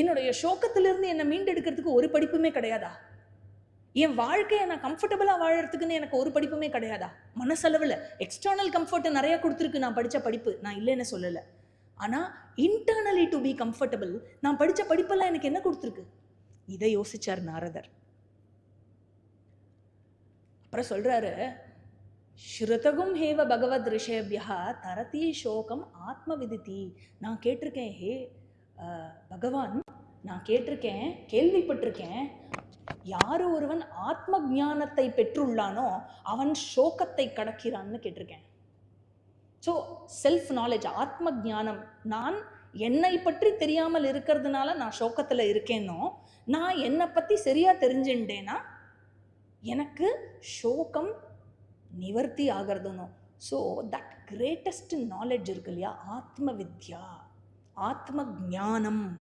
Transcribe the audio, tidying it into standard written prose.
என்னுடைய சோகத்திலிருந்து என்னை மீண்டெடுக்கிறதுக்கு ஒரு படிப்புமே கிடையாதா? என் வாழ்க்கையை நான் கம்ஃபர்டபுளாக வாழறதுக்குன்னு எனக்கு ஒரு படிப்புமே கிடையாதா? மனசளவில் எக்ஸ்டர்னல் கம்ஃபர்ட்டை நிறையா கொடுத்துருக்கு நான் படித்த படிப்பு, நான் இல்லைன்னு சொல்லலை. ஆனால் இன்டர்னலி டு பி கம்ஃபர்டபுள் நான் படித்த படிப்பெல்லாம் எனக்கு என்ன கொடுத்துருக்கு? இதை யோசிச்சார் நாரதர். அப்புறம் சொல்றாரு, ஸ்ருதகும் ஹேவ பகவத் ரிஷேபியா தரதி சோகம் ஆத்ம விதித்தி. நான் கேட்டிருக்கேன், ஹே பகவான், நான் கேட்டிருக்கேன், கேள்விப்பட்டிருக்கேன், யாரு ஒருவன் ஆத்ம ஞானத்தை பெற்றுள்ளானோ அவன் சோகத்தை கடக்கிறான்னு கேட்டிருக்கேன். ஸோ செல்ஃப் நாலேஜ், ஆத்ம ஞானம், நான் என்னை பற்றி தெரியாமல் இருக்கிறதுனால நான் சோகத்தில் இருக்கேனோ, நான் என்னை பற்றி சரியாக தெரிஞ்சுட்டேன்னா எனக்கு சோகம் நிவர்த்தி ஆகிறதுனோ. ஸோ தட் கிரேட்டஸ்ட் நாலேஜ் இருக்கு இல்லையா, ஆத்ம வித்யா, ஆத்ம ஞானம்.